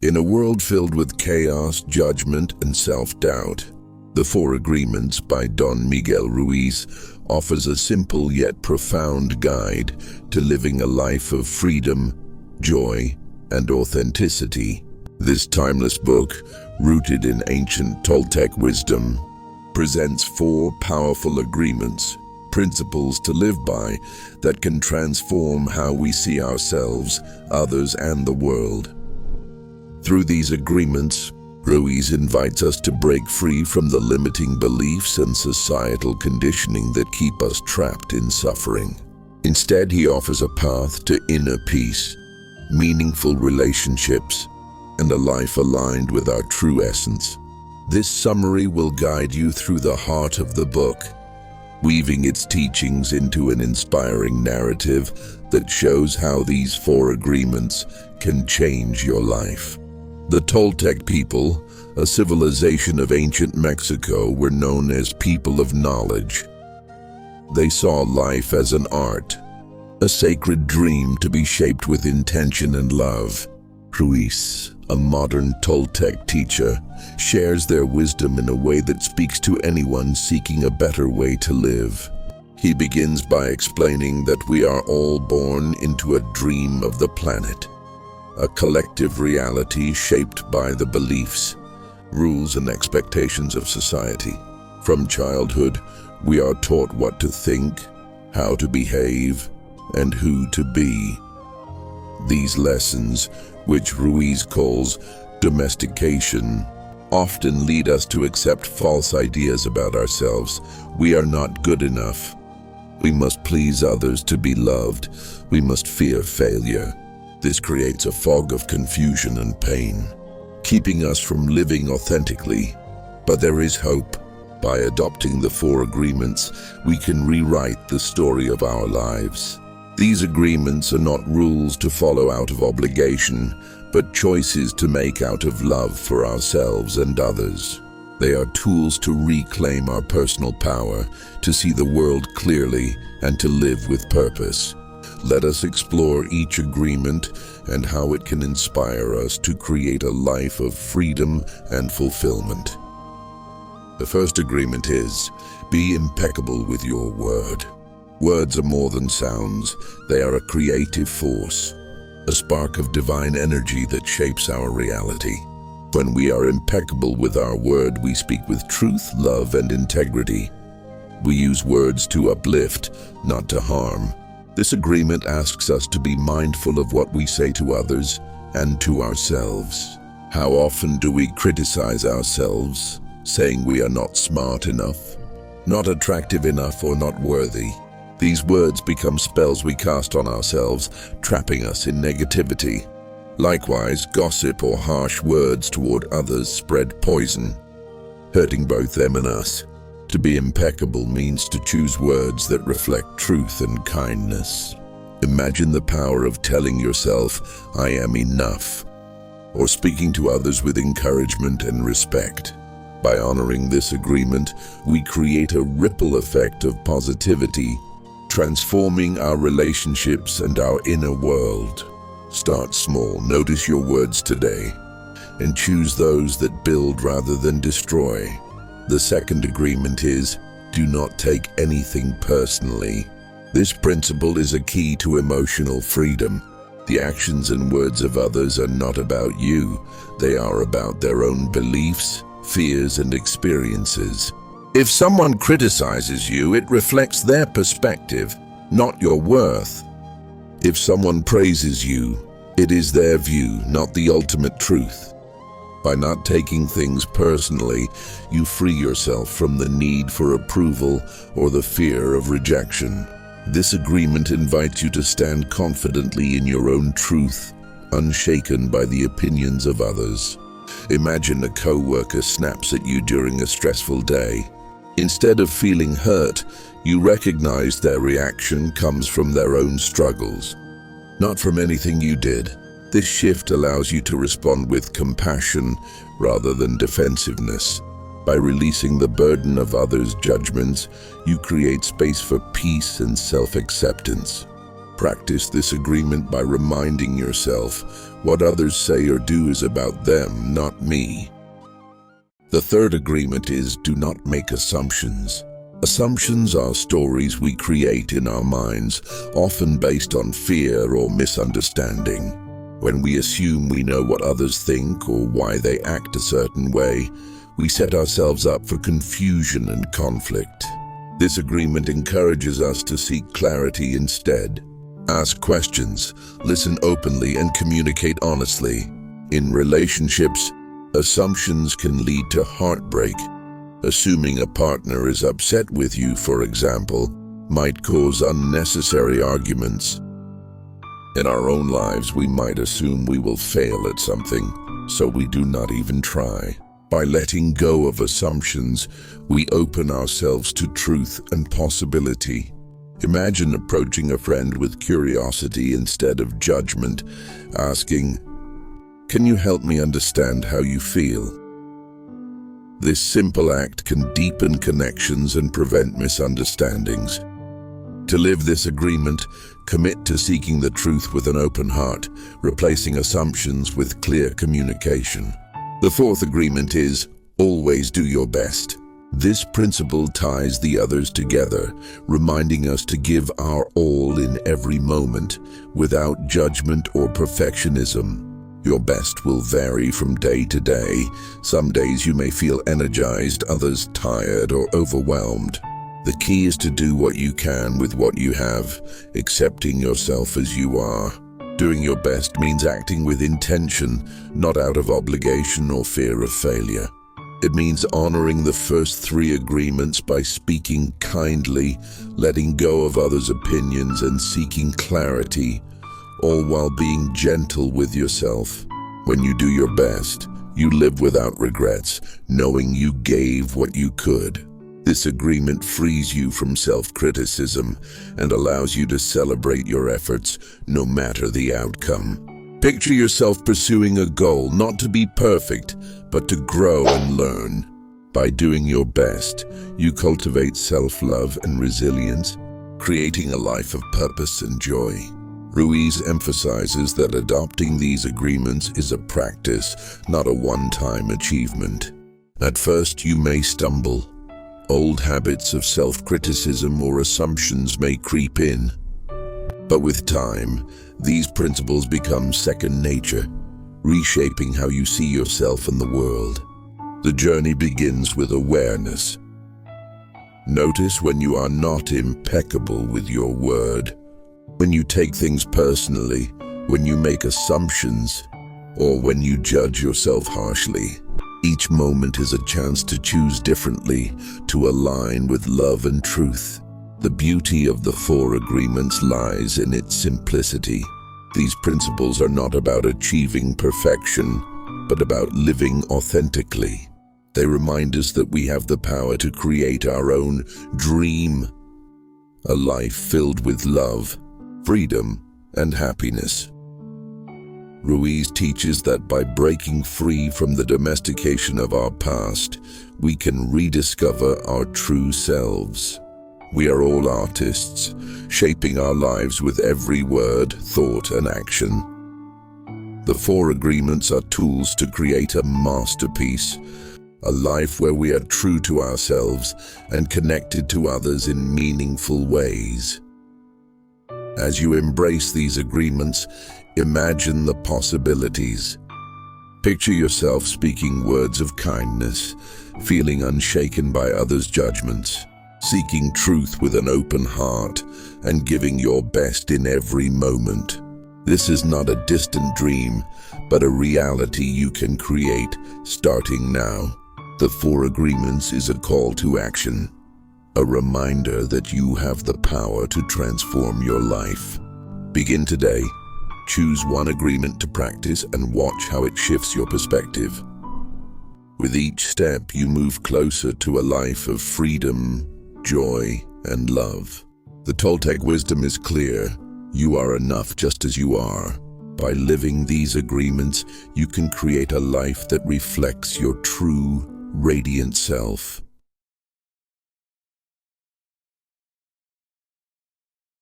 In a world filled with chaos, judgment, and self-doubt, The Four Agreements by Don Miguel Ruiz offers a simple yet profound guide to living a life of freedom, joy, and authenticity. This timeless book, rooted in ancient Toltec wisdom, presents four powerful agreements, principles to live by that can transform how we see ourselves, others, and the world. Through these agreements, Ruiz invites us to break free from the limiting beliefs and societal conditioning that keep us trapped in suffering. Instead, he offers a path to inner peace, meaningful relationships, and a life aligned with our true essence. This summary will guide you through the heart of the book, weaving its teachings into an inspiring narrative that shows how these four agreements can change your life. The Toltec people, a civilization of ancient Mexico, were known as people of knowledge. They saw life as an art, a sacred dream to be shaped with intention and love. Ruiz, a modern Toltec teacher, shares their wisdom in a way that speaks to anyone seeking a better way to live. He begins by explaining that we are all born into a dream of the planet, a collective reality shaped by the beliefs, rules, and expectations of society. From childhood, we are taught what to think, how to behave, and who to be. These lessons, which Ruiz calls domestication, often lead us to accept false ideas about ourselves. We are not good enough. We must please others to be loved. We must fear failure. This creates a fog of confusion and pain, keeping us from living authentically. But there is hope. By adopting the four agreements, we can rewrite the story of our lives. These agreements are not rules to follow out of obligation, but choices to make out of love for ourselves and others. They are tools to reclaim our personal power, to see the world clearly, and to live with purpose. Let us explore each agreement and how it can inspire us to create a life of freedom and fulfillment. The first agreement is, be impeccable with your word. Words are more than sounds. They are a creative force, a spark of divine energy that shapes our reality. When we are impeccable with our word, we speak with truth, love, and integrity. We use words to uplift, not to harm. This agreement asks us to be mindful of what we say to others and to ourselves. How often do we criticize ourselves, saying we are not smart enough, not attractive enough, or not worthy? These words become spells we cast on ourselves, trapping us in negativity. Likewise, gossip or harsh words toward others spread poison, hurting both them and us. To be impeccable means to choose words that reflect truth and kindness. Imagine the power of telling yourself, I am enough, or speaking to others with encouragement and respect. By honoring this agreement, we create a ripple effect of positivity, transforming our relationships and our inner world. Start small. Notice your words today, and choose those that build rather than destroy. The second agreement is, do not take anything personally. This principle is a key to emotional freedom. The actions and words of others are not about you. They are about their own beliefs, fears, and experiences. If someone criticizes you, it reflects their perspective, not your worth. If someone praises you, it is their view, not the ultimate truth. By not taking things personally, you free yourself from the need for approval or the fear of rejection. This agreement invites you to stand confidently in your own truth, unshaken by the opinions of others. Imagine a co-worker snaps at you during a stressful day. Instead of feeling hurt, you recognize their reaction comes from their own struggles, not from anything you did. This shift allows you to respond with compassion rather than defensiveness. By releasing the burden of others' judgments, you create space for peace and self-acceptance. Practice this agreement by reminding yourself, what others say or do is about them, not me. The third agreement is, do not make assumptions. Assumptions are stories we create in our minds, often based on fear or misunderstanding. When we assume we know what others think or why they act a certain way, we set ourselves up for confusion and conflict. This agreement encourages us to seek clarity instead. Ask questions, listen openly, and communicate honestly. In relationships, assumptions can lead to heartbreak. Assuming a partner is upset with you, for example, might cause unnecessary arguments. In our own lives, we might assume we will fail at something, so we do not even try. By letting go of assumptions, we open ourselves to truth and possibility. Imagine approaching a friend with curiosity instead of judgment, asking, "Can you help me understand how you feel?" This simple act can deepen connections and prevent misunderstandings. To live this agreement, commit to seeking the truth with an open heart, replacing assumptions with clear communication. The fourth agreement is, always do your best. This principle ties the others together, reminding us to give our all in every moment, without judgment or perfectionism. Your best will vary from day to day. Some days you may feel energized, others tired or overwhelmed. The key is to do what you can with what you have, accepting yourself as you are. Doing your best means acting with intention, not out of obligation or fear of failure. It means honoring the first three agreements by speaking kindly, letting go of others' opinions, and seeking clarity, all while being gentle with yourself. When you do your best, you live without regrets, knowing you gave what you could. This agreement frees you from self-criticism and allows you to celebrate your efforts, no matter the outcome. Picture yourself pursuing a goal, not to be perfect, but to grow and learn. By doing your best, you cultivate self-love and resilience, creating a life of purpose and joy. Ruiz emphasizes that adopting these agreements is a practice, not a one-time achievement. At first, you may stumble. Old habits of self-criticism or assumptions may creep in. But with time, these principles become second nature, reshaping how you see yourself and the world. The journey begins with awareness. Notice when you are not impeccable with your word, when you take things personally, when you make assumptions, or when you judge yourself harshly. Each moment is a chance to choose differently, to align with love and truth. The beauty of the four agreements lies in its simplicity. These principles are not about achieving perfection, but about living authentically. They remind us that we have the power to create our own dream, a life filled with love, freedom, and happiness. Ruiz teaches that by breaking free from the domestication of our past, we can rediscover our true selves. We are all artists, shaping our lives with every word, thought, and action. The four agreements are tools to create a masterpiece, a life where we are true to ourselves and connected to others in meaningful ways. As you embrace these agreements, imagine the possibilities. Picture yourself speaking words of kindness, feeling unshaken by others' judgments, seeking truth with an open heart, and giving your best in every moment. This is not a distant dream, but a reality you can create starting now. The four agreements is a call to action, a reminder that you have the power to transform your life. Begin today. Choose one agreement to practice and watch how it shifts your perspective. With each step, you move closer to a life of freedom, joy, and love. The Toltec wisdom is clear. You are enough just as you are. By living these agreements, you can create a life that reflects your true, radiant self.